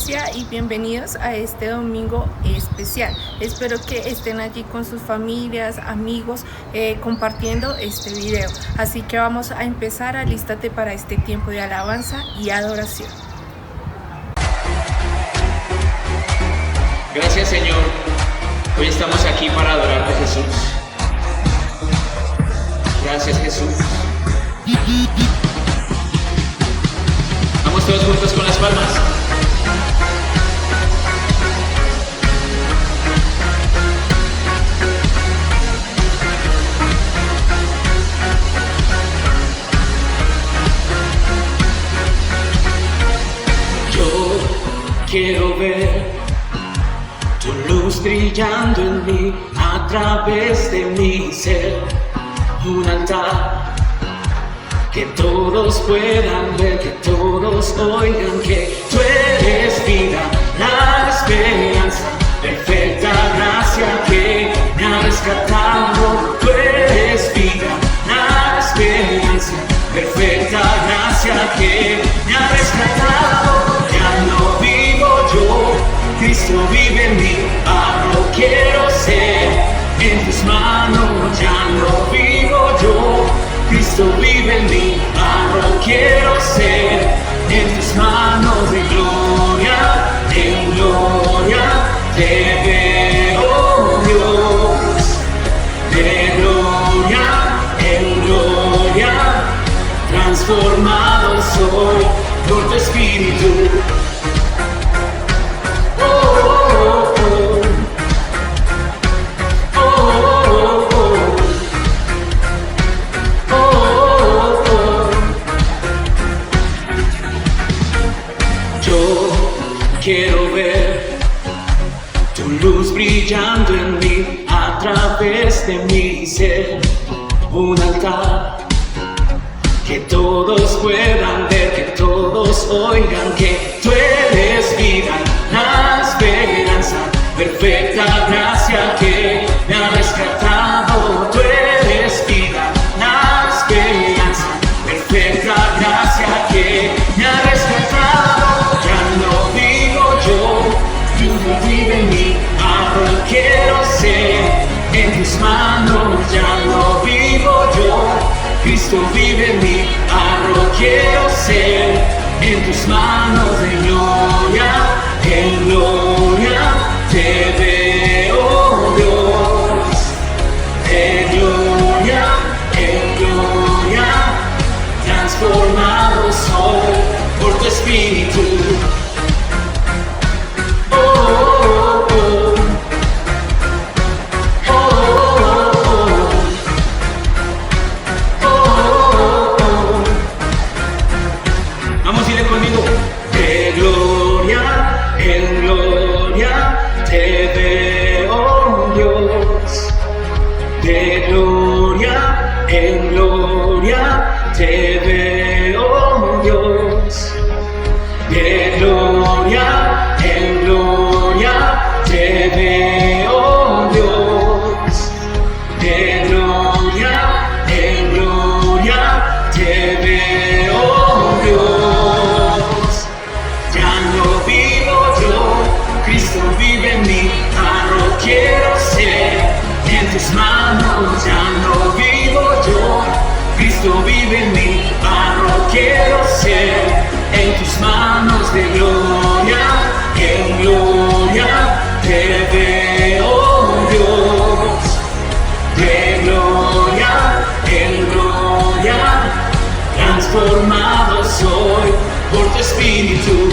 iglesia y bienvenidos a este domingo especial. Espero que estén allí con sus familias, amigos, compartiendo este video. Así que vamos a empezar. Alístate para este tiempo de alabanza y adoración. Gracias, Señor. Hoy estamos aquí para adorarte, Jesús. Gracias, Jesús. Vamos todos juntos con las palmas. Yo quiero ver tu luz brillando en mí, a través de mi ser, un altar que todos puedan ver, que todos oigan que tú eres vida, la esperanza, perfecta gracia que me ha rescatado. Tú eres vida, la esperanza, perfecta gracia que me ha rescatado. Ya no vivo yo, Cristo vive en mí, barro quiero ser, en tus manos ya no vivo yo, Cristo vive en mí, barro quiero ser, en tus manos de gloria, en gloria te veo, Dios, de gloria en gloria, transformado soy por tu Espíritu. Quiero ver tu luz brillando en mí, a través de mi ser, un altar que todos puedan ver, que todos oigan que tú eres vida, la esperanza, perfecta gracia que me ha rescatado. Tú eres vida, la esperanza, perfecta gracia que me ha rescatado. Vive en mí, ahora quiero ser, en tus manos ya no vivo yo, Cristo vive en mí, ahora quiero ser, en tus manos de gloria, en gloria te veo, Dios, de gloria, en gloria, transformado soy por tu Espíritu. Te veo, Dios, de gloria en gloria, te veo, Dios, de gloria en gloria, te veo, Dios. Ya no vivo yo, Cristo vive en mí, ahora quiero ser, en tus manos ya no vivo yo, Cristo vive en mí, barro quiero ser, en tus manos de gloria, en gloria te veo, Dios, de gloria en gloria, transformado soy por tu Espíritu.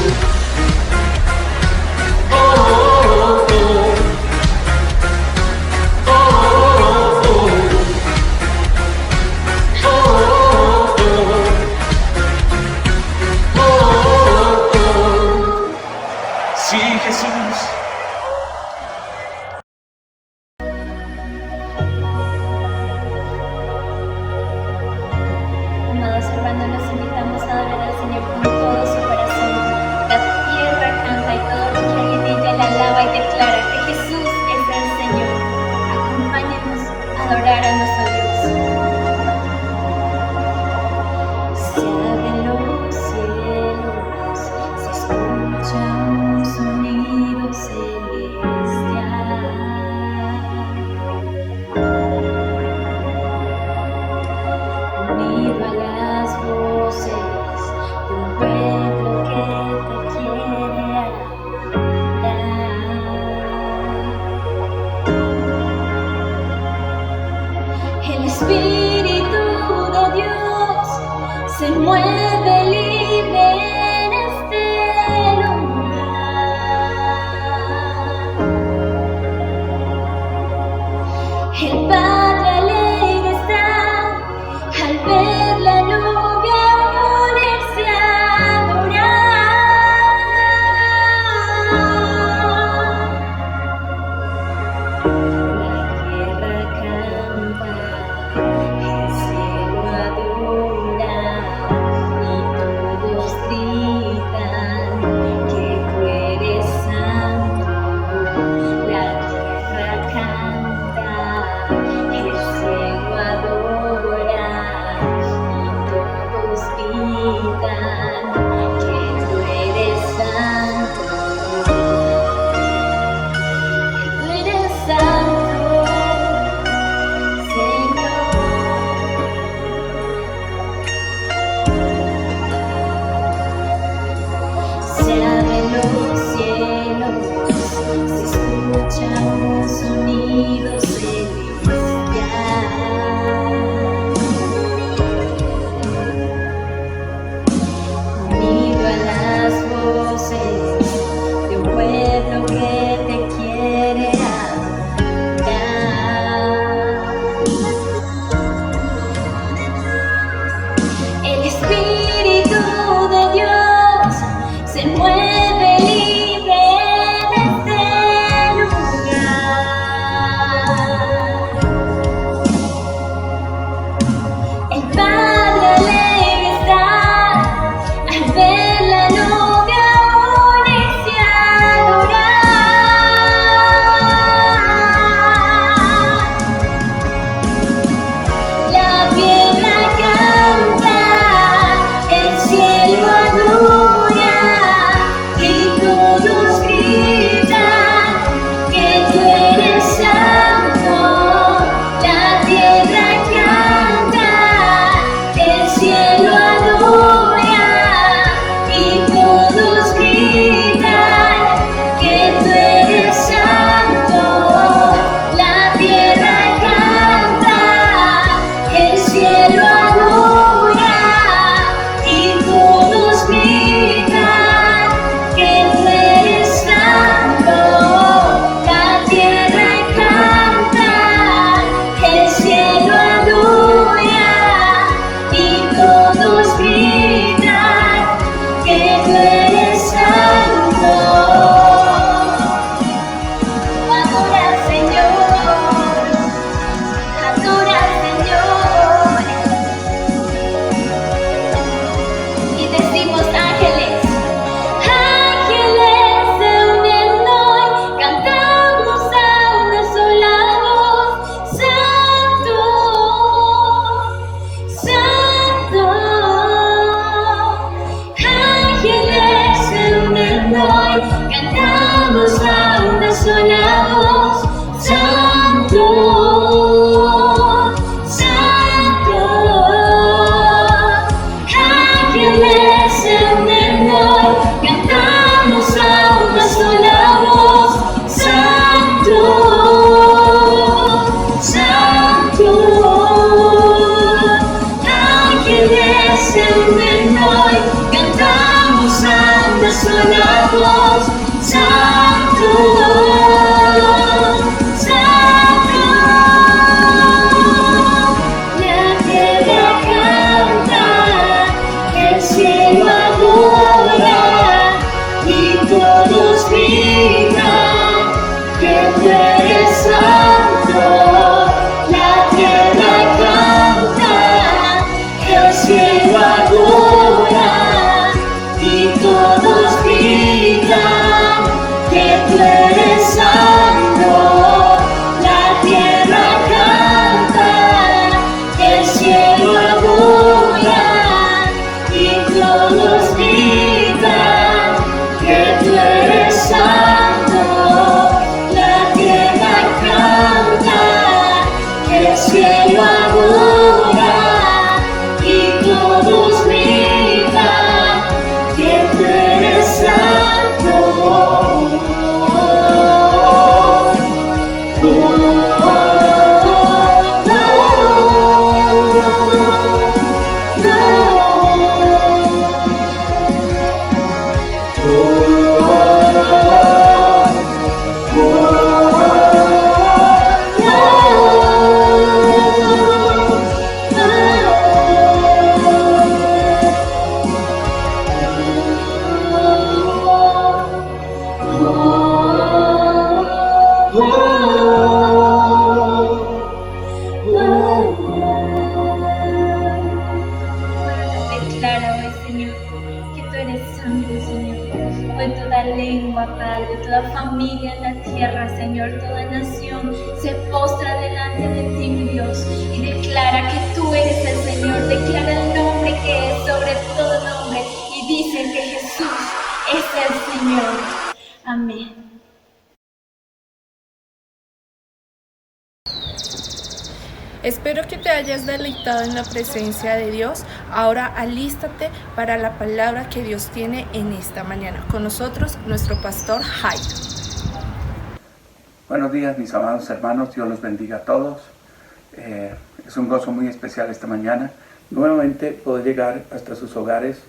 Amados hermanos, los invitamos a adorar al Señor con todo su corazón. La tierra canta y todo lo que hay en ella la alaba y declara que Jesús es el Señor. Acompáñenos a adorar a nuestro Dios. Se abren los cielos, se escucha un Espíritu de Dios se mueve libre en este lugar. El Padre alegre está al ver la nube unirse a adorar. La tierra canta, el cielo adora y todo Declara hoy, Señor, que tú eres santo, Señor. Hoy toda lengua, Padre, toda familia en la tierra, Señor, toda nación se postra delante de ti, mi Dios, y declara que tú eres el Señor. Declara el nombre que es sobre todo nombre y dice que Jesús es el Señor. Amén. Espero que te hayas deleitado en la presencia de Dios. Ahora alístate para la palabra que Dios tiene en esta mañana. Con nosotros, nuestro pastor Jairo. Buenos días, mis amados hermanos. Dios los bendiga a todos. Es un gozo muy especial esta mañana. Nuevamente poder llegar hasta sus hogares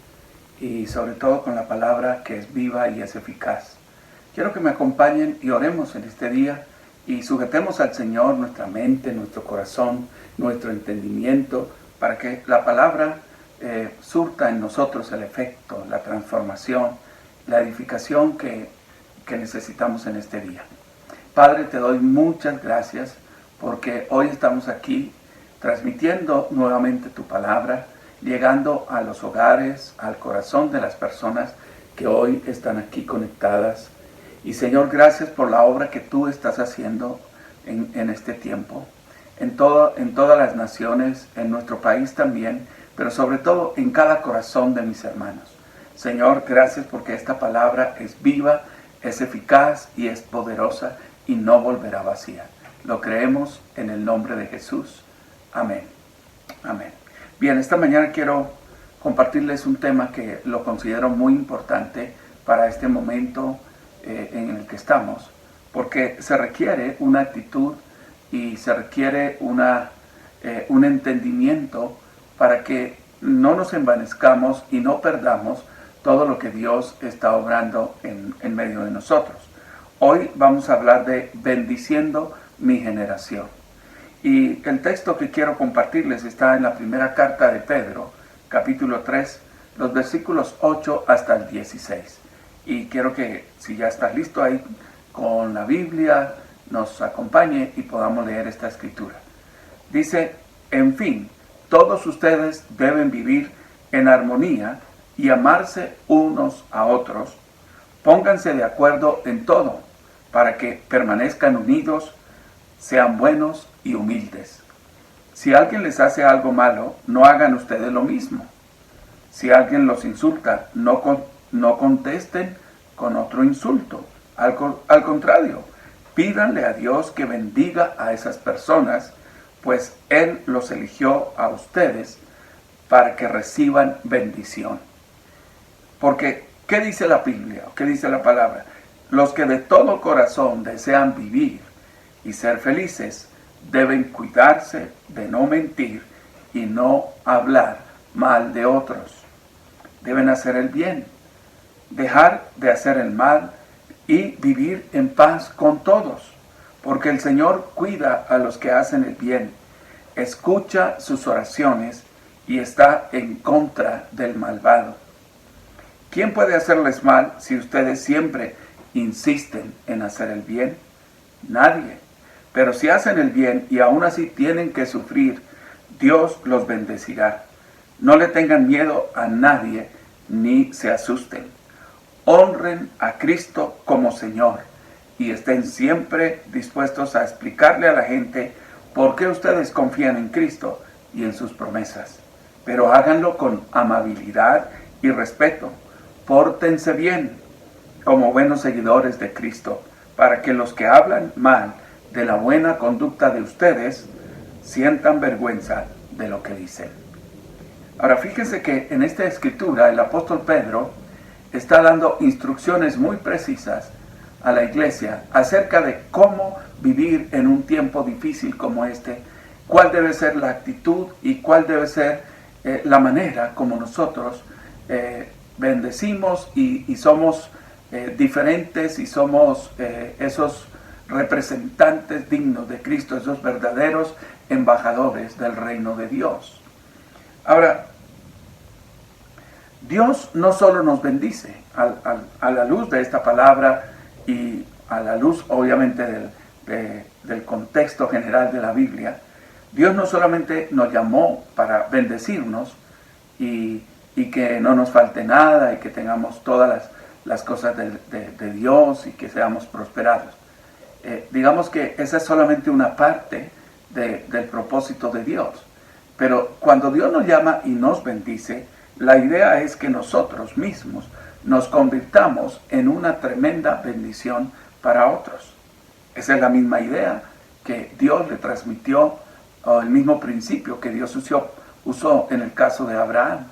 y sobre todo con la palabra que es viva y es eficaz. Quiero que me acompañen y oremos en este día y sujetemos al Señor nuestra mente, nuestro corazón, nuestro entendimiento, para que la palabra surta en nosotros el efecto, la transformación, la edificación que necesitamos en este día. Padre, te doy muchas gracias porque hoy estamos aquí transmitiendo nuevamente tu palabra, llegando a los hogares, al corazón de las personas que hoy están aquí conectadas. Y Señor, gracias por la obra que tú estás haciendo en este tiempo, en todas las naciones, en nuestro país también, pero sobre todo en cada corazón de mis hermanos. Señor, gracias porque esta palabra es viva, es eficaz y es poderosa y no volverá vacía. Lo creemos en el nombre de Jesús. Amén. Amén. Bien, esta mañana quiero compartirles un tema que lo considero muy importante para este momento en el que estamos, porque se requiere una actitud y se requiere un entendimiento para que no nos envanezcamos y no perdamos todo lo que Dios está obrando en medio de nosotros. Hoy vamos a hablar de bendiciendo mi generación. Y el texto que quiero compartirles está en la primera carta de Pedro, capítulo 3, los versículos 8 hasta el 16. Y quiero que, si ya estás listo ahí con la Biblia, nos acompañe y podamos leer esta escritura. Dice, en fin, todos ustedes deben vivir en armonía y amarse unos a otros. Pónganse de acuerdo en todo, para que permanezcan unidos, sean buenos y humildes. Si alguien les hace algo malo, no hagan ustedes lo mismo. Si alguien los insulta, no contesten con otro insulto. Al contrario, pídanle a Dios que bendiga a esas personas, pues Él los eligió a ustedes para que reciban bendición. Porque, ¿qué dice la Biblia? ¿Qué dice la palabra? Los que de todo corazón desean vivir y ser felices deben cuidarse de no mentir y no hablar mal de otros. Deben hacer el bien, dejar de hacer el mal y vivir en paz con todos, porque el Señor cuida a los que hacen el bien, escucha sus oraciones y está en contra del malvado. ¿Quién puede hacerles mal si ustedes siempre insisten en hacer el bien? Nadie. Pero si hacen el bien y aún así tienen que sufrir, Dios los bendecirá. No le tengan miedo a nadie ni se asusten. Honren a Cristo como Señor y estén siempre dispuestos a explicarle a la gente por qué ustedes confían en Cristo y en sus promesas. Pero háganlo con amabilidad y respeto. Pórtense bien como buenos seguidores de Cristo, para que los que hablan mal de la buena conducta de ustedes sientan vergüenza de lo que dicen. Ahora fíjense que en esta escritura el apóstol Pedro está dando instrucciones muy precisas a la iglesia acerca de cómo vivir en un tiempo difícil como este, cuál debe ser la actitud y cuál debe ser la manera como nosotros bendecimos y somos diferentes y somos esos representantes dignos de Cristo, esos verdaderos embajadores del reino de Dios. Ahora, Dios no solo nos bendice a la luz de esta palabra y a la luz obviamente del contexto general de la Biblia, Dios no solamente nos llamó para bendecirnos y que no nos falte nada y que tengamos todas las cosas de Dios y que seamos prosperados. Digamos que esa es solamente una parte del propósito de Dios. Pero cuando Dios nos llama y nos bendice, la idea es que nosotros mismos nos convirtamos en una tremenda bendición para otros. Esa es la misma idea que Dios le transmitió, o el mismo principio que Dios usó en el caso de Abraham.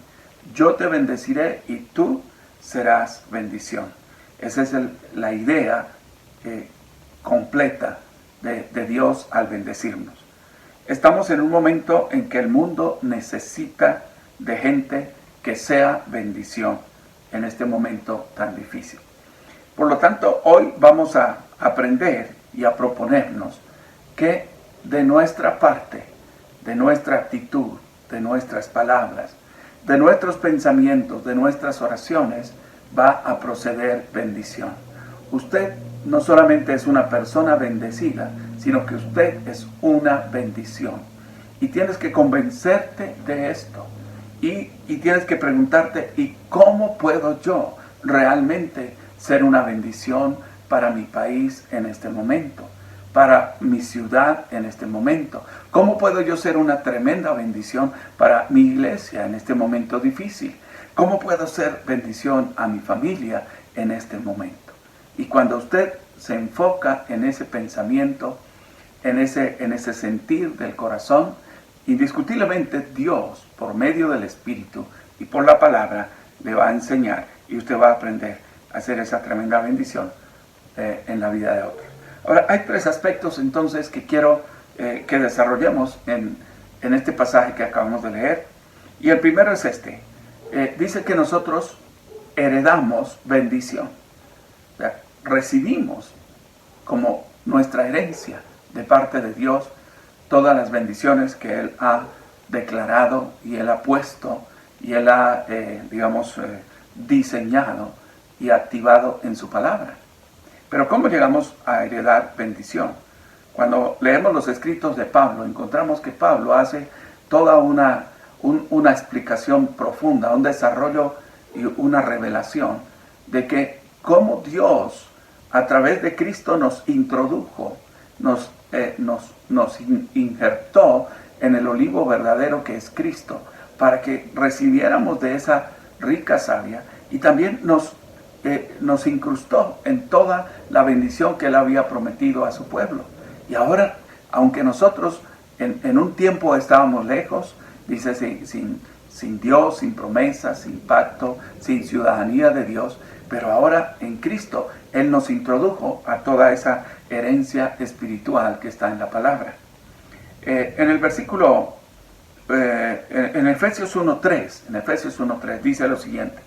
Yo te bendeciré y tú serás bendición. Esa es la idea completa de Dios al bendecirnos. Estamos en un momento en que el mundo necesita de gente que sea bendición en este momento tan difícil. Por lo tanto, hoy vamos a aprender y a proponernos que de nuestra parte, de nuestra actitud, de nuestras palabras, de nuestros pensamientos, de nuestras oraciones, va a proceder bendición. Usted no solamente es una persona bendecida, sino que usted es una bendición. Y tienes que convencerte de esto. Y tienes que preguntarte, ¿y cómo puedo yo realmente ser una bendición para mi país en este momento? Para mi ciudad en este momento. ¿Cómo puedo yo ser una tremenda bendición para mi iglesia en este momento difícil? ¿Cómo puedo ser bendición a mi familia en este momento? Y cuando usted se enfoca en ese pensamiento, en ese sentir del corazón, indiscutiblemente Dios, por medio del Espíritu y por la palabra, le va a enseñar y usted va a aprender a hacer esa tremenda bendición en la vida de otros. Ahora, hay tres aspectos entonces que quiero que desarrollemos en este pasaje que acabamos de leer. Y el primero es este. Dice que nosotros heredamos bendición. O sea, recibimos como nuestra herencia de parte de Dios todas las bendiciones que Él ha declarado y Él ha puesto y Él ha, diseñado y activado en su palabra. Pero ¿cómo llegamos a heredar bendición? Cuando leemos los escritos de Pablo, encontramos que Pablo hace toda una explicación profunda, un desarrollo y una revelación de que cómo Dios a través de Cristo nos introdujo, nos injertó en el olivo verdadero que es Cristo, para que recibiéramos de esa rica savia y también nos incrustó en toda la bendición que Él había prometido a su pueblo. Y ahora, aunque nosotros en un tiempo estábamos lejos, dice, sin Dios, sin promesas, sin pacto, sin ciudadanía de Dios, pero ahora en Cristo Él nos introdujo a toda esa herencia espiritual que está en la palabra. En el versículo, en Efesios 1.3 dice lo siguiente: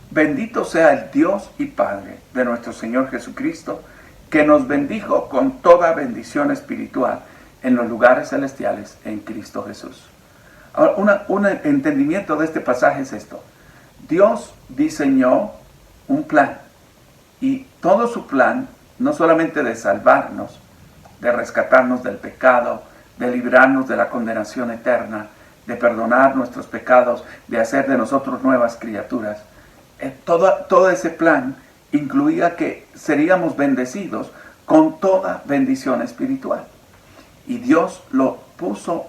bendito sea el Dios y Padre de nuestro Señor Jesucristo, que nos bendijo con toda bendición espiritual en los lugares celestiales en Cristo Jesús. Ahora, un entendimiento de este pasaje es esto. Dios diseñó un plan, y todo su plan, no solamente de salvarnos, de rescatarnos del pecado, de librarnos de la condenación eterna, de perdonar nuestros pecados, de hacer de nosotros nuevas criaturas. Todo ese plan incluía que seríamos bendecidos con toda bendición espiritual. Y Dios lo puso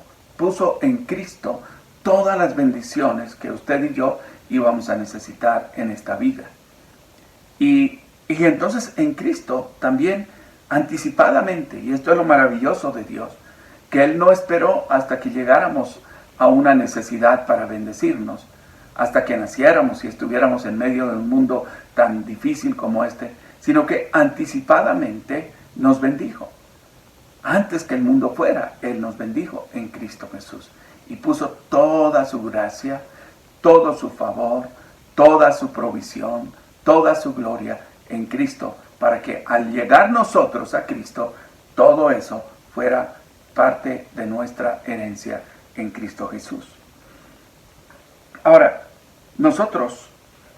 en Cristo todas las bendiciones que usted y yo íbamos a necesitar en esta vida. Y entonces en Cristo también anticipadamente, y esto es lo maravilloso de Dios, que Él no esperó hasta que llegáramos a una necesidad para bendecirnos, hasta que naciéramos y estuviéramos en medio de un mundo tan difícil como este, sino que anticipadamente nos bendijo. Antes que el mundo fuera, Él nos bendijo en Cristo Jesús y puso toda su gracia, todo su favor, toda su provisión, toda su gloria en Cristo, para que al llegar nosotros a Cristo, todo eso fuera parte de nuestra herencia en Cristo Jesús. Ahora, nosotros,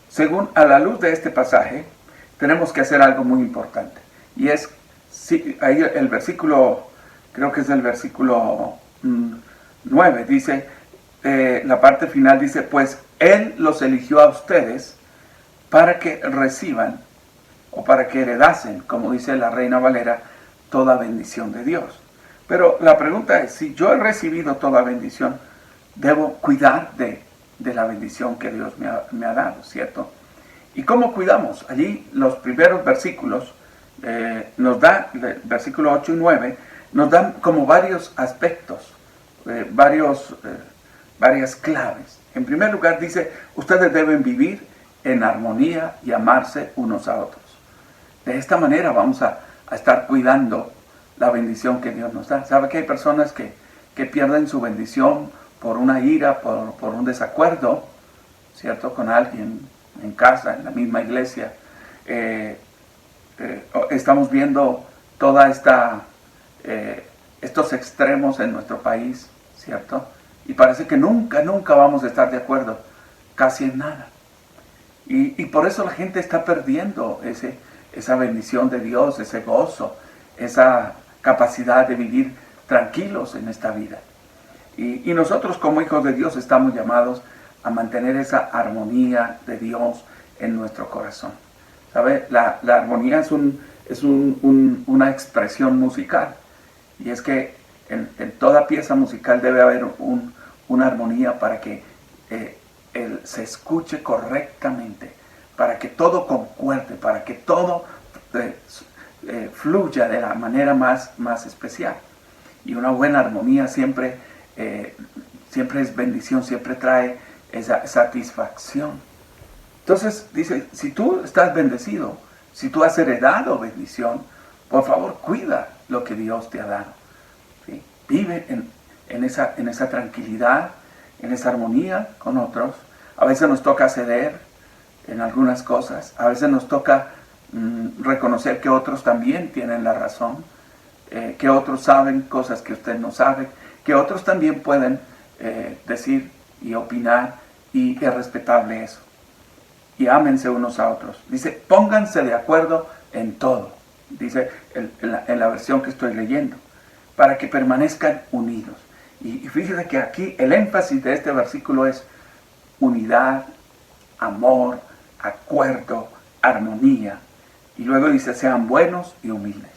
según a la luz de este pasaje, tenemos que hacer algo muy importante. Y es, ahí el versículo creo que es el versículo 9, dice, la parte final dice, pues Él los eligió a ustedes para que reciban o para que heredasen, como dice la Reina Valera, toda bendición de Dios. Pero la pregunta es, si yo he recibido toda bendición, debo cuidar de la bendición que Dios me ha dado, ¿cierto? ¿Y cómo cuidamos? Allí los primeros versículos nos da, versículo 8 y 9, nos dan como varios aspectos, varias claves. En primer lugar dice, ustedes deben vivir en armonía y amarse unos a otros. De esta manera vamos a estar cuidando la bendición que Dios nos da. ¿Sabe que hay personas que pierden su bendición por una ira, por un desacuerdo, ¿cierto? Con alguien en casa, en la misma iglesia? Estamos viendo toda estos extremos en nuestro país, ¿cierto? Y parece que nunca vamos a estar de acuerdo casi en nada. Y por eso la gente está perdiendo esa bendición de Dios, ese gozo, esa capacidad de vivir tranquilos en esta vida. Y nosotros como hijos de Dios estamos llamados a mantener esa armonía de Dios en nuestro corazón. ¿Sabe? La armonía es una expresión musical. Y es que en toda pieza musical debe haber una armonía para que se escuche correctamente, para que todo concuerde, para que todo fluya de la manera más especial. Y una buena armonía siempre es bendición, siempre trae esa satisfacción. Entonces dice, si tú estás bendecido, si tú has heredado bendición, por favor cuida lo que Dios te ha dado, ¿sí? Vive en esa tranquilidad, en esa armonía con otros. A veces nos toca ceder en algunas cosas, a veces nos toca reconocer que otros también tienen la razón, que otros saben cosas que usted no sabe, que otros también pueden decir y opinar, y es respetable eso. Y ámense unos a otros. Dice, pónganse de acuerdo en todo, dice en la versión que estoy leyendo, para que permanezcan unidos. Y fíjese que aquí el énfasis de este versículo es unidad, amor, acuerdo, armonía. Y luego dice, sean buenos y humildes.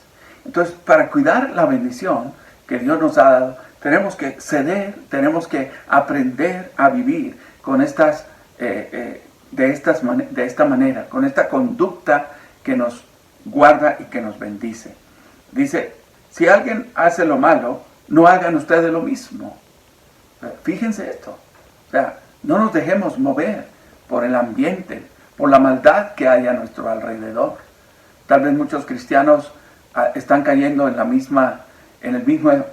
Entonces, para cuidar la bendición que Dios nos ha dado, tenemos que ceder, tenemos que aprender a vivir con de esta manera, con esta conducta que nos guarda y que nos bendice. Dice, si alguien hace lo malo, no hagan ustedes lo mismo. Fíjense esto. O sea, no nos dejemos mover por el ambiente, por la maldad que hay a nuestro alrededor. Tal vez muchos cristianos están cayendo en el mismo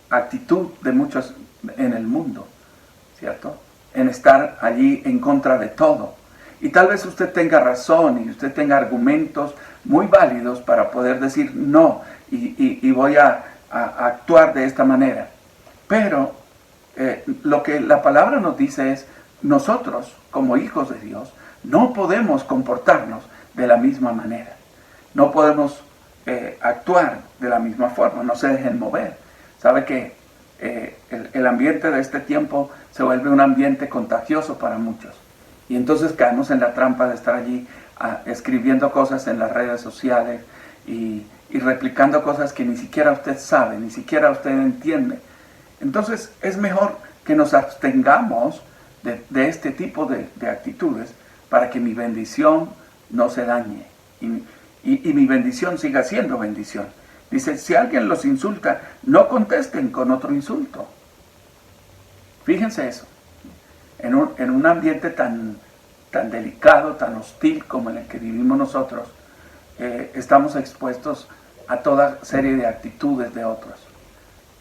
actitud de muchos en el mundo, ¿cierto? En estar allí en contra de todo. Y tal vez usted tenga razón y usted tenga argumentos muy válidos para poder decir no y voy a actuar de esta manera. Pero lo que la palabra nos dice es, nosotros como hijos de Dios no podemos comportarnos de la misma manera. No podemos actuar de la misma forma, no se dejen mover. Sabe que el ambiente de este tiempo se vuelve un ambiente contagioso para muchos. Y entonces caemos en la trampa de estar allí escribiendo cosas en las redes sociales y replicando cosas que ni siquiera usted sabe, ni siquiera usted entiende. Entonces es mejor que nos abstengamos de este tipo de actitudes para que mi bendición no se dañe y mi bendición siga siendo bendición. Dice, si alguien los insulta, no contesten con otro insulto. Fíjense eso. En un ambiente tan delicado, tan hostil como en el que vivimos nosotros, estamos expuestos a toda serie de actitudes de otros,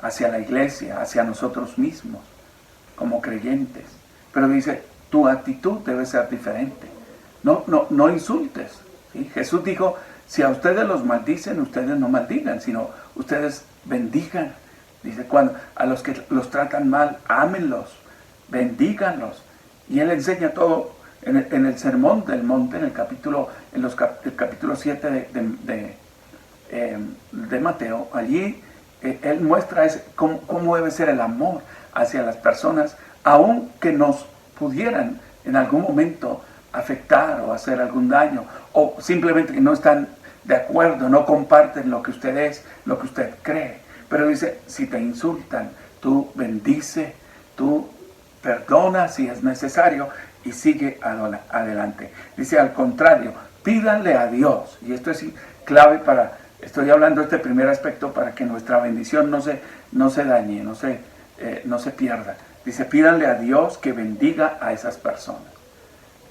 hacia la iglesia, hacia nosotros mismos, como creyentes. Pero dice, tu actitud debe ser diferente. No insultes, ¿sí? Jesús dijo, si a ustedes los maldicen, ustedes no maldigan, sino ustedes bendigan. Dice, cuando a los que los tratan mal, ámenlos, bendíganlos. Y Él enseña todo en el Sermón del Monte, el capítulo 7 de Mateo. Allí Él muestra cómo debe ser el amor hacia las personas, aun que nos pudieran en algún momento afectar o hacer algún daño, o simplemente que no están de acuerdo, no comparten lo que usted es, lo que usted cree. Pero dice, si te insultan, tú bendice, tú perdona si es necesario y sigue adelante. Dice, al contrario, pídanle a Dios, y esto es clave estoy hablando de este primer aspecto para que nuestra bendición no se dañe, no se pierda. Dice, pídanle a Dios que bendiga a esas personas.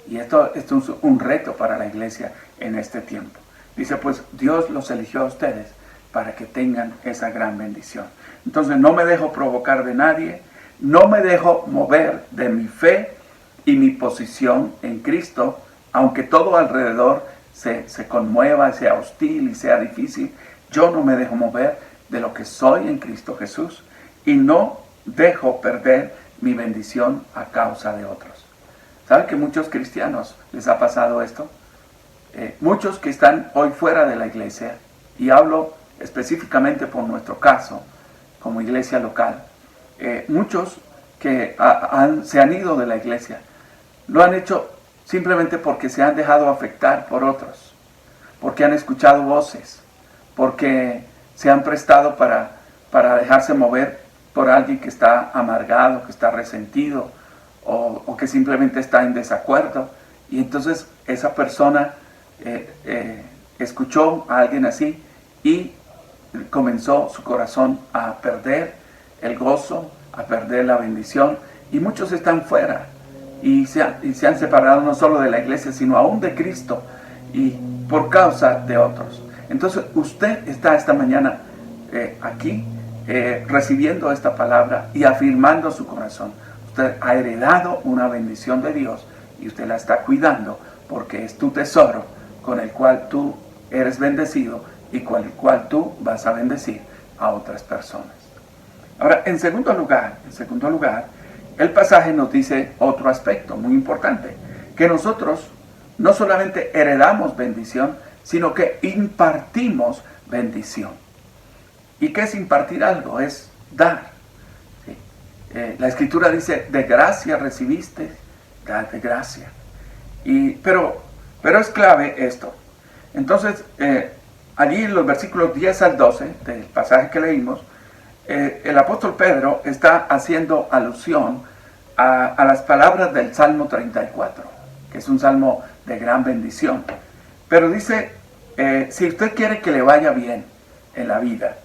Y esto es un reto para la iglesia en este tiempo. Dice, pues Dios los eligió a ustedes para que tengan esa gran bendición. Entonces no me dejo provocar de nadie, no me dejo mover de mi fe y mi posición en Cristo, aunque todo alrededor se conmueva, sea hostil y sea difícil. Yo no me dejo mover de lo que soy en Cristo Jesús y no dejo perder mi bendición a causa de otros. ¿Saben que muchos cristianos les ha pasado esto? Muchos que están hoy fuera de la iglesia, y hablo específicamente por nuestro caso, como iglesia local, muchos que se han ido de la iglesia, lo han hecho simplemente porque se han dejado afectar por otros, porque han escuchado voces, porque se han prestado para dejarse mover por alguien que está amargado, que está resentido, o que simplemente está en desacuerdo. Y entonces esa persona escuchó a alguien así y comenzó su corazón a perder el gozo, a perder la bendición, y muchos están fuera y se han separado no solo de la iglesia, sino aún de Cristo, y por causa de otros. Entonces usted está esta mañana aquí recibiendo esta palabra y afirmando su corazón. Usted ha heredado una bendición de Dios y usted la está cuidando, porque es tu tesoro con el cual tú eres bendecido y con el cual tú vas a bendecir a otras personas. Ahora, en segundo lugar, el pasaje nos dice otro aspecto muy importante, que nosotros no solamente heredamos bendición, sino que impartimos bendición. ¿Y qué es impartir algo? Es dar. ¿Sí? La Escritura dice, de gracia recibiste, dad de gracia. Pero es clave esto. Entonces, allí en los versículos 10 al 12 del pasaje que leímos, el apóstol Pedro está haciendo alusión a las palabras del Salmo 34, que es un salmo de gran bendición. Pero dice, si usted quiere que le vaya bien en la vida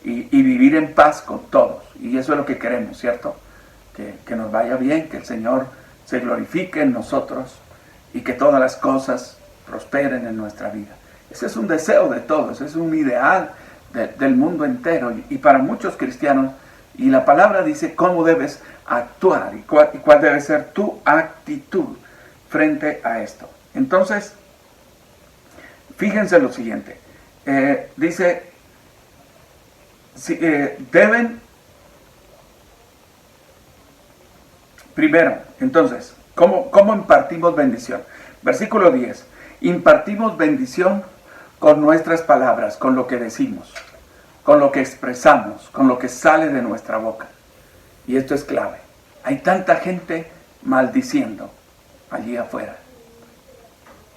y vivir en paz con todos, y eso es lo que queremos, ¿cierto? Que nos vaya bien, que el Señor se glorifique en nosotros y que todas las cosas prosperen en nuestra vida. Ese es un deseo de todos, es un ideal del mundo entero, y para muchos cristianos, y la palabra dice cómo debes actuar y cuál debe ser tu actitud frente a esto. Entonces, fíjense lo siguiente, dice, deben, primero, entonces, ¿cómo impartimos bendición? Versículo 10, impartimos bendición con nuestras palabras, con lo que decimos, con lo que expresamos, con lo que sale de nuestra boca. Y esto es clave. Hay tanta gente maldiciendo allí afuera.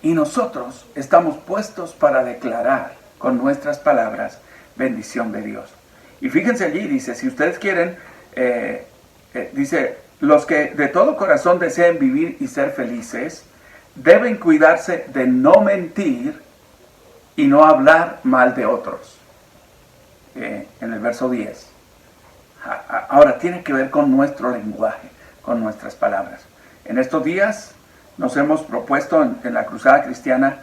Y nosotros estamos puestos para declarar con nuestras palabras bendición de Dios. Y fíjense allí, dice, si ustedes quieren, dice, los que de todo corazón deseen vivir y ser felices, deben cuidarse de no mentir y no hablar mal de otros. En el verso 10. Ahora tiene que ver con nuestro lenguaje, con nuestras palabras. En estos días nos hemos propuesto en la Cruzada Cristiana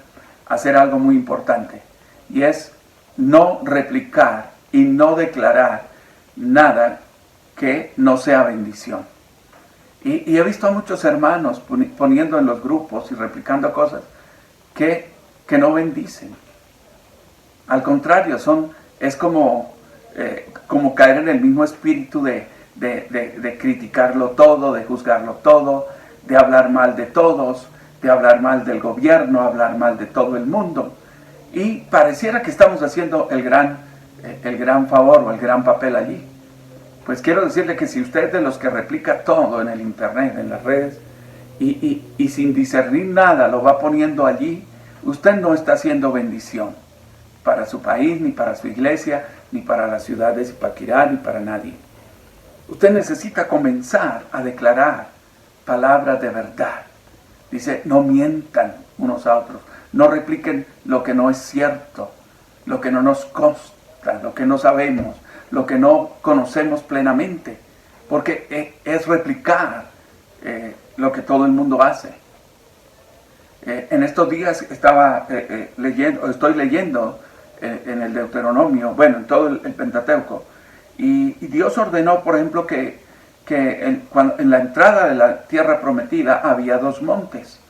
hacer algo muy importante, y es no replicar y no declarar nada que no sea bendición. Y he visto a muchos hermanos poniendo en los grupos y replicando cosas que no bendicen. Al contrario, es como caer en el mismo espíritu de criticarlo todo, de juzgarlo todo, de hablar mal de todos, de hablar mal del gobierno, hablar mal de todo el mundo. Y pareciera que estamos haciendo el gran el gran favor o el gran papel allí. Pues quiero decirle que si usted es de los que replica todo en el internet, en las redes, y sin discernir nada lo va poniendo allí, usted no está haciendo bendición para su país, ni para su iglesia, ni para la ciudad de Zipaquirá, ni para nadie. Usted necesita comenzar a declarar palabras de verdad. Dice, no mientan unos a otros, no repliquen lo que no es cierto, lo que no nos consta, lo que no sabemos, lo que no conocemos plenamente, porque es replicar lo que todo el mundo hace. En estos días estoy leyendo en el Deuteronomio, bueno, en todo el Pentateuco, y Dios ordenó, por ejemplo, que en la entrada de la tierra prometida había dos montes,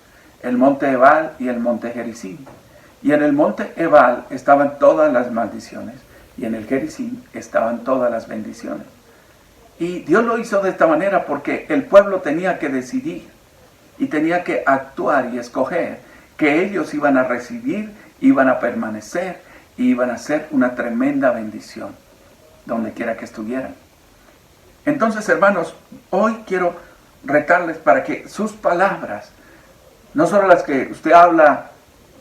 el monte Ebal y el monte Gerizim. Y en el monte Ebal estaban todas las maldiciones, y en el Gerizim estaban todas las bendiciones. Y Dios lo hizo de esta manera porque el pueblo tenía que decidir y tenía que actuar y escoger que ellos iban a recibir, iban a permanecer y iban a ser una tremenda bendición donde quiera que estuvieran. Entonces, hermanos, hoy quiero retarles para que sus palabras, no solo las que usted habla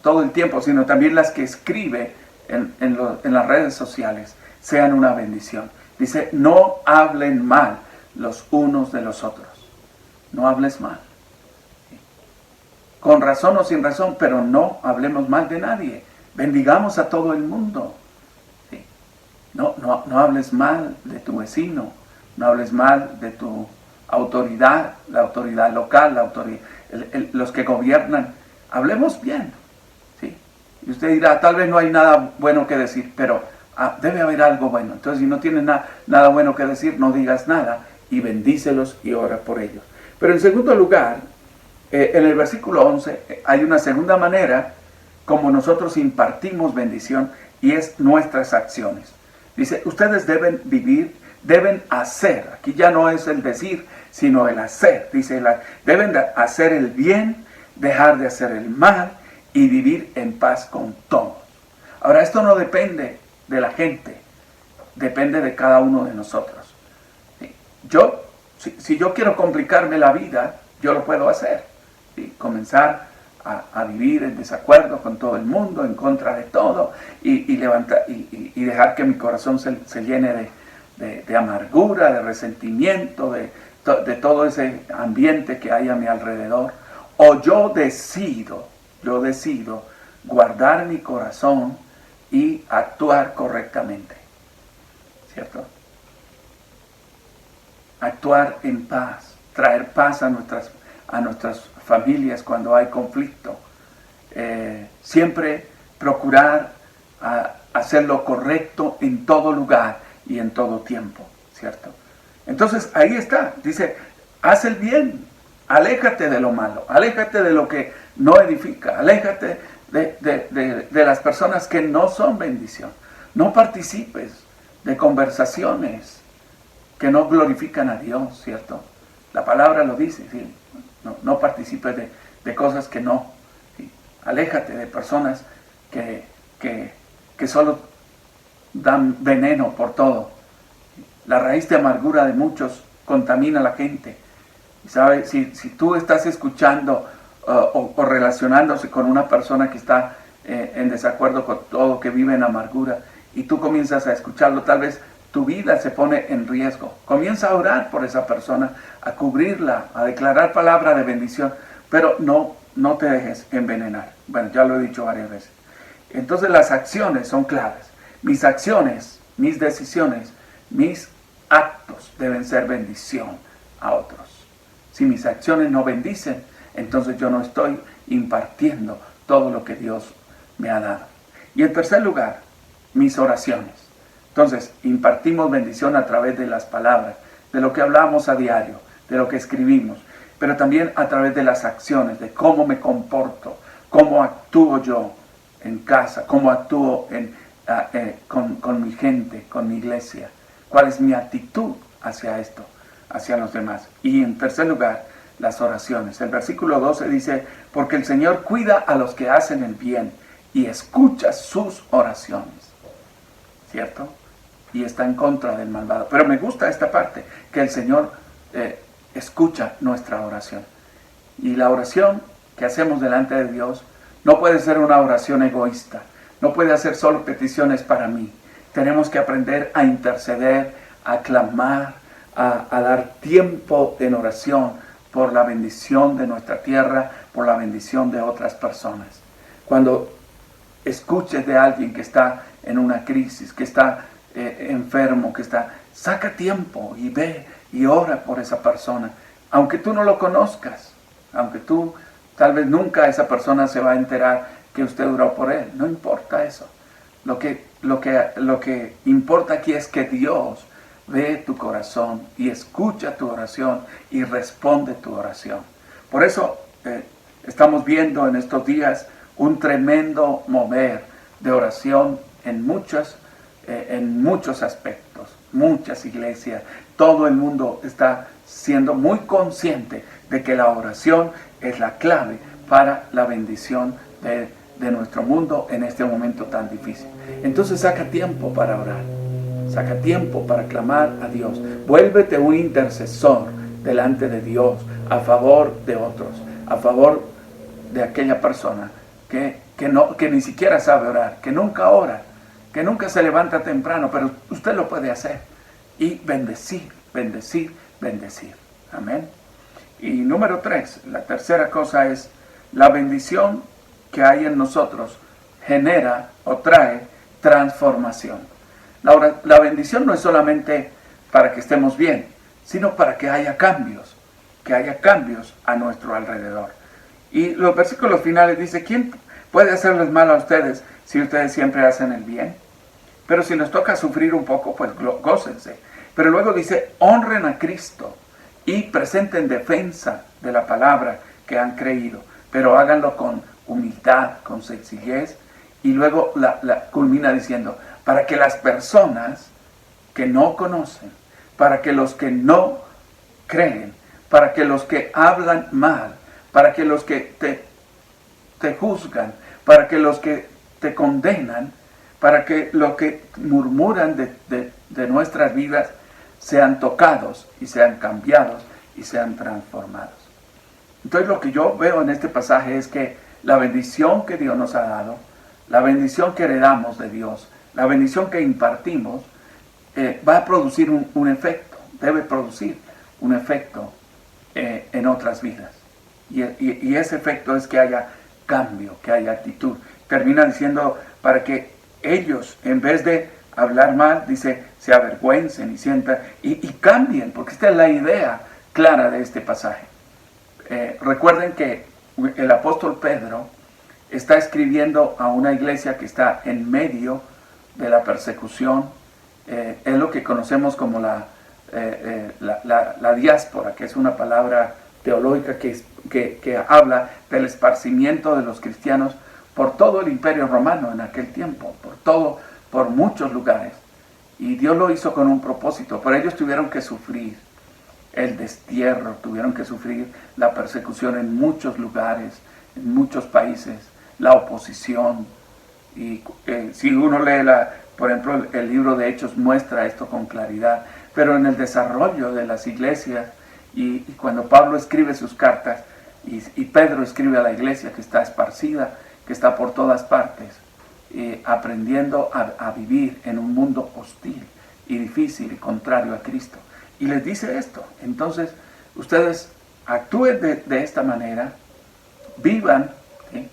todo el tiempo, sino también las que escribe en las redes sociales, sean una bendición. Dice, no hablen mal los unos de los otros. No hables mal. Con razón o sin razón, pero no hablemos mal de nadie. Bendigamos a todo el mundo. ¿Sí? No hables mal de tu vecino. No hables mal de tu autoridad, la autoridad local, los que gobiernan. Hablemos bien. ¿Sí? Y usted dirá, tal vez no hay nada bueno que decir, pero debe haber algo bueno. Entonces, si no tienes nada bueno que decir, no digas nada y bendícelos y ora por ellos. Pero en segundo lugar, en el versículo 11, hay una segunda manera como nosotros impartimos bendición, y es nuestras acciones. Dice, ustedes deben vivir, deben hacer. Aquí ya no es el decir, sino el hacer. Dice, deben hacer el bien, dejar de hacer el mal y vivir en paz con todos. Ahora, esto no depende de la gente, depende de cada uno de nosotros. Si yo quiero complicarme la vida, yo lo puedo hacer. ¿Sí? Comenzar a vivir en desacuerdo con todo el mundo, en contra de todo, y dejar que mi corazón se llene de amargura, de resentimiento, de todo ese ambiente que hay a mi alrededor. O yo decido guardar mi corazón y actuar correctamente, ¿cierto? Actuar en paz, traer paz a nuestras familias cuando hay conflicto. Siempre procurar hacer lo correcto en todo lugar y en todo tiempo, ¿cierto? Entonces ahí está, dice, haz el bien, aléjate de lo malo, aléjate de lo que no edifica, aléjate de las personas que no son bendición. No participes de conversaciones que no glorifican a Dios, ¿cierto? La palabra lo dice, ¿sí? No participes de cosas que no. ¿Sí? Aléjate de personas que solo dan veneno por todo. La raíz de amargura de muchos contamina a la gente. ¿Sabe? Si tú estás escuchando o relacionándose con una persona que está en desacuerdo con todo, que vive en amargura, y tú comienzas a escucharlo, tal vez tu vida se pone en riesgo. Comienza a orar por esa persona, a cubrirla, a declarar palabra de bendición, pero no te dejes envenenar. Bueno, ya lo he dicho varias veces. Entonces las acciones son claras. Mis acciones, mis decisiones, mis actos deben ser bendición a otros. Si mis acciones no bendicen, entonces yo no estoy impartiendo todo lo que Dios me ha dado. Y en tercer lugar, mis oraciones. Entonces, impartimos bendición a través de las palabras, de lo que hablamos a diario, de lo que escribimos, pero también a través de las acciones, de cómo me comporto, cómo actúo yo en casa, cómo actúo con mi gente, con mi iglesia, cuál es mi actitud hacia esto, hacia los demás. Y en tercer lugar, las oraciones. El versículo 12 dice, porque el Señor cuida a los que hacen el bien y escucha sus oraciones. ¿Cierto? y está en contra del malvado. Pero me gusta esta parte, que el Señor escucha nuestra oración. Y la oración que hacemos delante de Dios no puede ser una oración egoísta, no puede hacer solo peticiones para mí. Tenemos que aprender a interceder, a clamar, a dar tiempo en oración por la bendición de nuestra tierra, por la bendición de otras personas. Cuando escuches de alguien que está en una crisis, que está enfermo, saca tiempo y ve y ora por esa persona. Aunque tú no lo conozcas, aunque tú tal vez nunca esa persona se va a enterar que usted oró por él, no importa eso. Lo que importa aquí es que Dios ve tu corazón y escucha tu oración y responde tu oración. Por eso estamos viendo en estos días un tremendo mover de oración en muchos aspectos, muchas iglesias. Todo el mundo está siendo muy consciente de que la oración es la clave para la bendición de nuestro mundo en este momento tan difícil. Entonces saca tiempo para orar, saca tiempo para clamar a Dios. Vuélvete un intercesor delante de Dios a favor de otros, a favor de aquella persona que ni siquiera sabe orar, que nunca ora, que nunca se levanta temprano, pero usted lo puede hacer. Y bendecir. Amén. Y número 3, la tercera cosa es la bendición que hay en nosotros genera o trae transformación. La bendición no es solamente para que estemos bien, sino para que haya cambios a nuestro alrededor. Y los versículos finales dice, ¿quién puede hacerles mal a ustedes si ustedes siempre hacen el bien? Pero si les toca sufrir un poco, pues gócense. Pero luego dice, honren a Cristo y presenten defensa de la palabra que han creído, pero háganlo con humildad, con sencillez. Y luego la culmina diciendo, para que las personas que no conocen, para que los que no creen, para que los que hablan mal, para que los que te juzgan, para que los que te condenan, para que los que murmuran de nuestras vidas sean tocados y sean cambiados y sean transformados. Entonces lo que yo veo en este pasaje es que la bendición que Dios nos ha dado, la bendición que heredamos de Dios, la bendición que impartimos, va a producir un efecto, debe producir un efecto en otras vidas. Y ese efecto es que haya cambio, que haya actitud. Termina diciendo para que ellos, en vez de hablar mal, dice, se avergüencen y sientan y cambien, porque esta es la idea clara de este pasaje. Recuerden que el apóstol Pedro está escribiendo a una iglesia que está en medio de la persecución. Es lo que conocemos como la diáspora, que es una palabra teológica que habla del esparcimiento de los cristianos por todo el imperio romano en aquel tiempo, por muchos lugares. Y Dios lo hizo con un propósito. Por ellos tuvieron que sufrir el destierro, tuvieron que sufrir la persecución en muchos lugares, en muchos países, la oposición. Y si uno lee, por ejemplo, el libro de Hechos muestra esto con claridad. Pero en el desarrollo de las iglesias, y cuando Pablo escribe sus cartas, y Pedro escribe a la iglesia que está esparcida, que está por todas partes, aprendiendo a vivir en un mundo hostil y difícil y contrario a Cristo. Y les dice esto. Entonces, ustedes actúen de esta manera, vivan, ¿sí?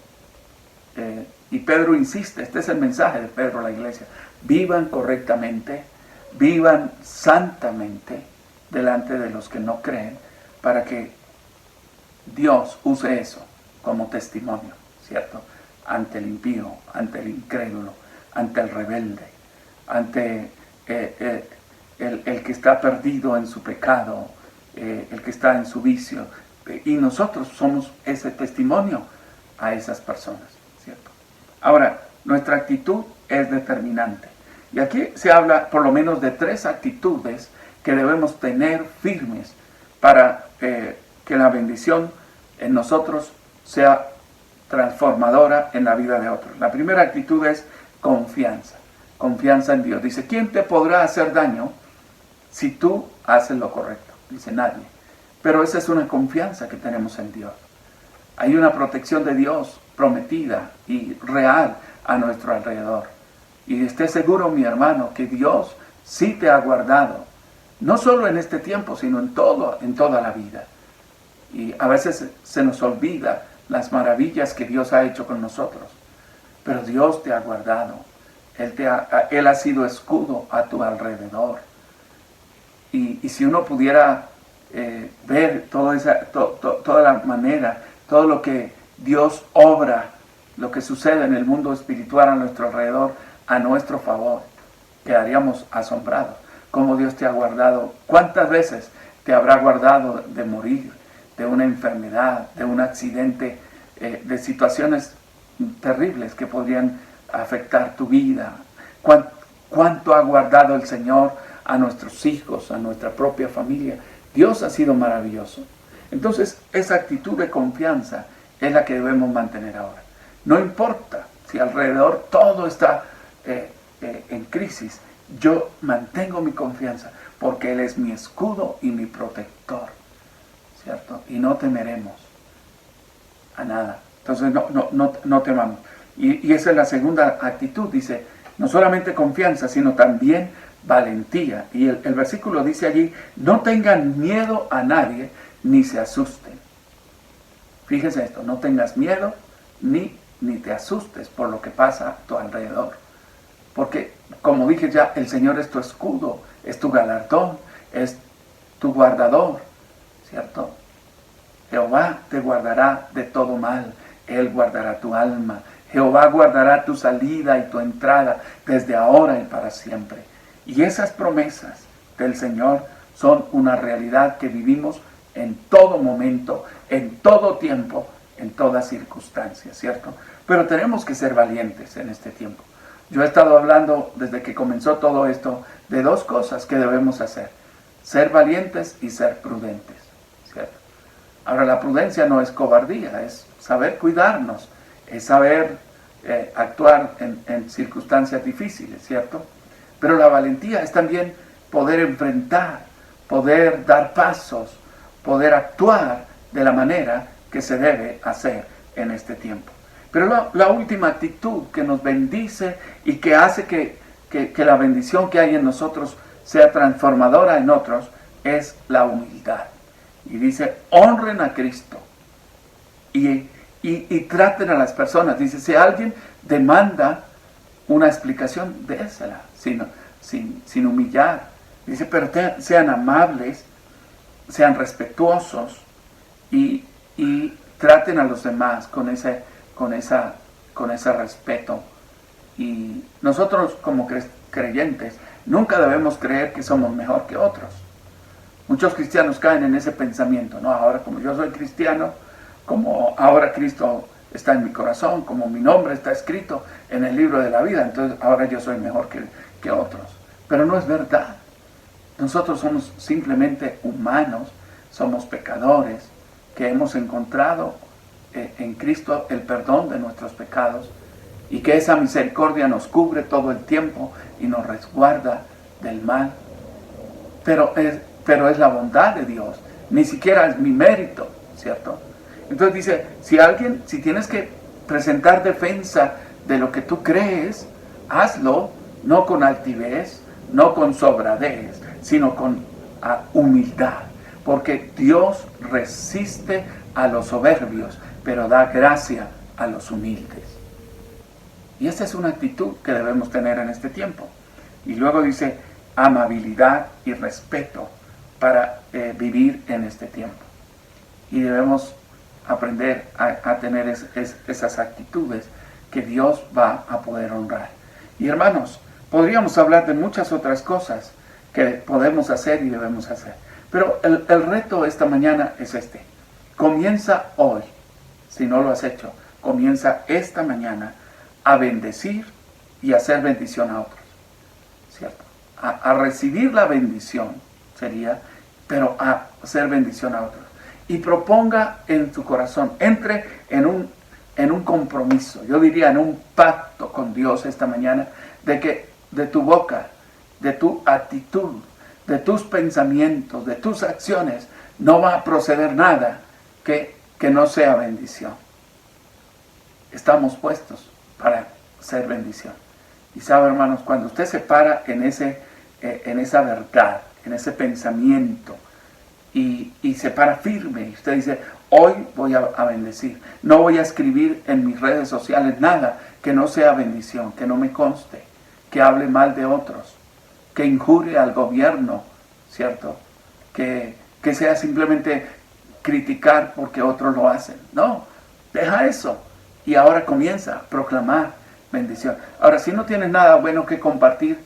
Y Pedro insiste, este es el mensaje de Pedro a la iglesia, vivan correctamente, vivan santamente delante de los que no creen, para que Dios use eso como testimonio, ¿cierto? Ante el impío, ante el incrédulo, ante el rebelde, ante el que está perdido en su pecado, el que está en su vicio. Y nosotros somos ese testimonio a esas personas, ¿cierto? Ahora, nuestra actitud es determinante. Y aquí se habla por lo menos de 3 actitudes que debemos tener firmes para que la bendición en nosotros sea transformadora en la vida de otros. La primera actitud es confianza. confianza en Dios. Dice, ¿quién te podrá hacer daño si tú haces lo correcto? Dice, nadie. Pero esa es una confianza que tenemos en Dios. Hay una protección de Dios prometida y real a nuestro alrededor. Y esté seguro, mi hermano, que Dios sí te ha guardado, no solo en este tiempo, sino en toda la vida. Y a veces se nos olvida las maravillas que Dios ha hecho con nosotros. Pero Dios te ha guardado. Él ha sido escudo a tu alrededor. Y si uno pudiera ver toda la manera, todo lo que Dios obra, lo que sucede en el mundo espiritual a nuestro alrededor, a nuestro favor, quedaríamos asombrados. Cómo Dios te ha guardado. ¿Cuántas veces te habrá guardado de morir, de una enfermedad, de un accidente, de situaciones terribles que podrían afectar tu vida? ¿Cuánto ha guardado el Señor a nuestros hijos, a nuestra propia familia? Dios ha sido maravilloso. Entonces, esa actitud de confianza es la que debemos mantener ahora. No importa si alrededor todo está en crisis, yo mantengo mi confianza porque Él es mi escudo y mi protector, ¿cierto? Y no temeremos a nada. Entonces no temamos. Y esa es la segunda actitud, dice, no solamente confianza, sino también valentía. Y el versículo dice allí, no tengan miedo a nadie, ni se asusten. Fíjense esto, no tengas miedo, ni te asustes por lo que pasa a tu alrededor. Porque, como dije ya, el Señor es tu escudo, es tu galardón, es tu guardador, ¿cierto? Jehová te guardará de todo mal, Él guardará tu alma. Jehová guardará tu salida y tu entrada desde ahora y para siempre. Y esas promesas del Señor son una realidad que vivimos en todo momento, en todo tiempo, en todas circunstancias, ¿cierto? Pero tenemos que ser valientes en este tiempo. Yo he estado hablando desde que comenzó todo esto de dos cosas que debemos hacer: ser valientes y ser prudentes, ¿cierto? Ahora, la prudencia no es cobardía, es saber cuidarnos, es saber actuar en circunstancias difíciles, ¿cierto? Pero la valentía es también poder enfrentar, poder dar pasos, poder actuar de la manera que se debe hacer en este tiempo. Pero la última actitud que nos bendice y que hace que la bendición que hay en nosotros sea transformadora en otros es la humildad. Y dice, honren a Cristo y traten a las personas. Dice, si alguien demanda una explicación, désela, sin humillar. Dice, pero sean amables, sean respetuosos y traten a los demás con ese respeto. Y nosotros como creyentes nunca debemos creer que somos mejor que otros. Muchos cristianos caen en ese pensamiento, ¿no? Ahora, como yo soy cristiano, como ahora Cristo está en mi corazón, como mi nombre está escrito en el libro de la vida, entonces ahora yo soy mejor que otros. Pero no es verdad. Nosotros somos simplemente humanos, somos pecadores que hemos encontrado en Cristo el perdón de nuestros pecados y que esa misericordia nos cubre todo el tiempo y nos resguarda del mal. Pero es la bondad de Dios, ni siquiera es mi mérito, ¿cierto? Entonces dice, si tienes que presentar defensa de lo que tú crees, hazlo no con altivez, no con sobradez, sino con humildad, porque Dios resiste a los soberbios, pero da gracia a los humildes. Y esa es una actitud que debemos tener en este tiempo. Y luego dice, amabilidad y respeto para vivir en este tiempo. Y debemos aprender a tener esas actitudes que Dios va a poder honrar. Y hermanos, podríamos hablar de muchas otras cosas que podemos hacer y debemos hacer. Pero el reto esta mañana es este. Comienza hoy, si no lo has hecho, comienza esta mañana a bendecir y a hacer bendición a otros, ¿cierto? A recibir la bendición sería, pero a hacer bendición a otros. Y proponga en tu corazón, entre en un compromiso, yo diría en un pacto con Dios esta mañana, de que de tu boca, de tu actitud, de tus pensamientos, de tus acciones, no va a proceder nada que no sea bendición. Estamos puestos para ser bendición. Y sabe, hermanos, cuando usted se para en esa verdad, en ese pensamiento, y se para firme, y usted dice, hoy voy a bendecir, no voy a escribir en mis redes sociales nada que no sea bendición, que no me conste, que hable mal de otros, que injurie al gobierno, ¿cierto? Que sea simplemente criticar porque otros lo hacen. No, deja eso. Y ahora comienza a proclamar bendición. Ahora, si no tienes nada bueno que compartir,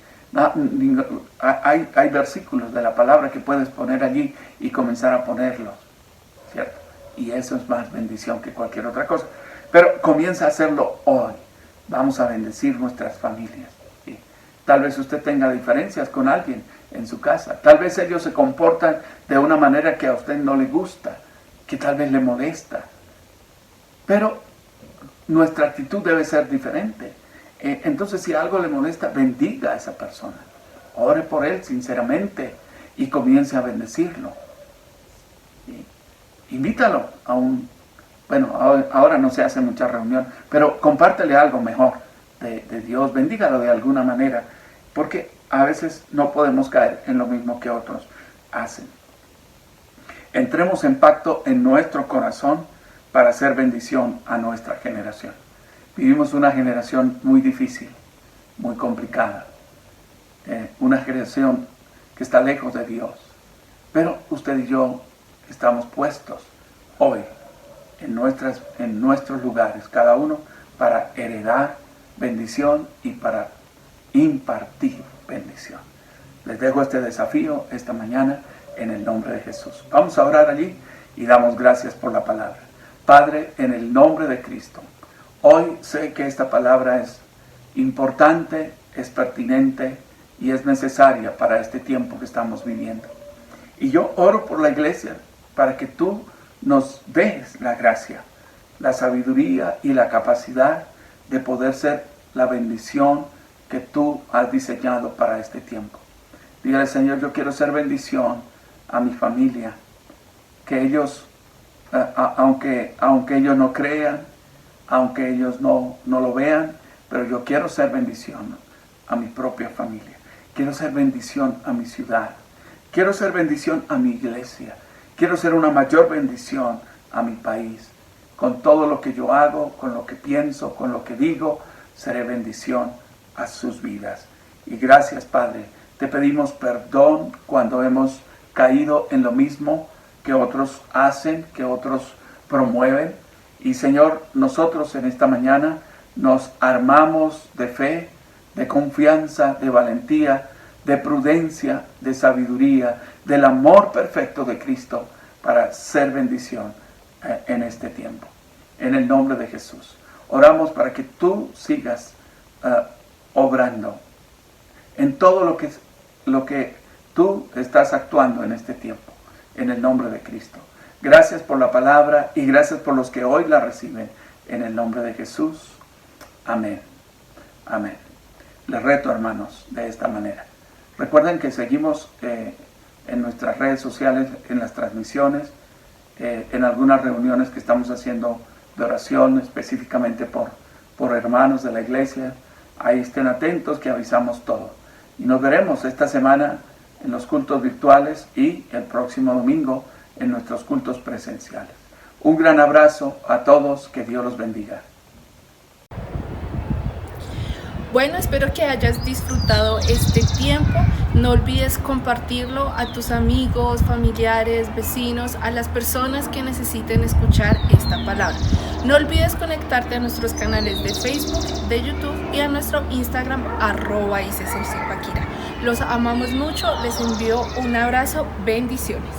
hay versículos de la palabra que puedes poner allí y comenzar a ponerlos, ¿cierto? Y eso es más bendición que cualquier otra cosa. Pero comienza a hacerlo hoy. Vamos a bendecir nuestras familias. ¿Sí? Tal vez usted tenga diferencias con alguien en su casa. Tal vez ellos se comportan de una manera que a usted no le gusta, que tal vez le molesta. Pero nuestra actitud debe ser diferente. Entonces, si algo le molesta, bendiga a esa persona. Ore por él sinceramente y comience a bendecirlo. ¿Sí? Invítalo a ahora no se hace mucha reunión, pero compártele algo mejor de Dios. Bendígalo de alguna manera, porque a veces no podemos caer en lo mismo que otros hacen. Entremos en pacto en nuestro corazón para hacer bendición a nuestra generación. Vivimos una generación muy difícil, muy complicada, una generación que está lejos de Dios. Pero usted y yo estamos puestos hoy en nuestros lugares, cada uno para heredar bendición y para impartir bendición. Les dejo este desafío esta mañana en el nombre de Jesús. Vamos a orar allí y damos gracias por la palabra. Padre, en el nombre de Cristo, hoy sé que esta palabra es importante, es pertinente y es necesaria para este tiempo que estamos viviendo. Y yo oro por la iglesia para que tú nos des la gracia, la sabiduría y la capacidad de poder ser la bendición que tú has diseñado para este tiempo. Dígale, Señor, yo quiero ser bendición a mi familia, que ellos, aunque ellos no crean, aunque ellos no lo vean, pero yo quiero ser bendición a mi propia familia. Quiero ser bendición a mi ciudad. Quiero ser bendición a mi iglesia. Quiero ser una mayor bendición a mi país. Con todo lo que yo hago, con lo que pienso, con lo que digo, seré bendición a sus vidas. Y gracias, Padre. Te pedimos perdón cuando hemos caído en lo mismo que otros hacen, que otros promueven. Y Señor, nosotros en esta mañana nos armamos de fe, de confianza, de valentía, de prudencia, de sabiduría, del amor perfecto de Cristo para ser bendición en este tiempo. En el nombre de Jesús. Oramos para que tú sigas obrando en todo lo que tú estás actuando en este tiempo. En el nombre de Cristo. Gracias por la palabra y gracias por los que hoy la reciben. En el nombre de Jesús. Amén. Amén. Les reto, hermanos, de esta manera. Recuerden que seguimos en nuestras redes sociales, en las transmisiones, en algunas reuniones que estamos haciendo de oración, específicamente por hermanos de la iglesia. Ahí estén atentos que avisamos todo. Y nos veremos esta semana en los cultos virtuales y el próximo domingo en nuestros cultos presenciales. Un gran abrazo a todos, que Dios los bendiga. Bueno, espero que hayas disfrutado este tiempo. No olvides compartirlo a tus amigos, familiares, vecinos, a las personas que necesiten escuchar esta palabra. No olvides conectarte a nuestros canales de Facebook, de YouTube y a nuestro Instagram @icesaucipaquira. Los amamos mucho, les envío un abrazo, bendiciones.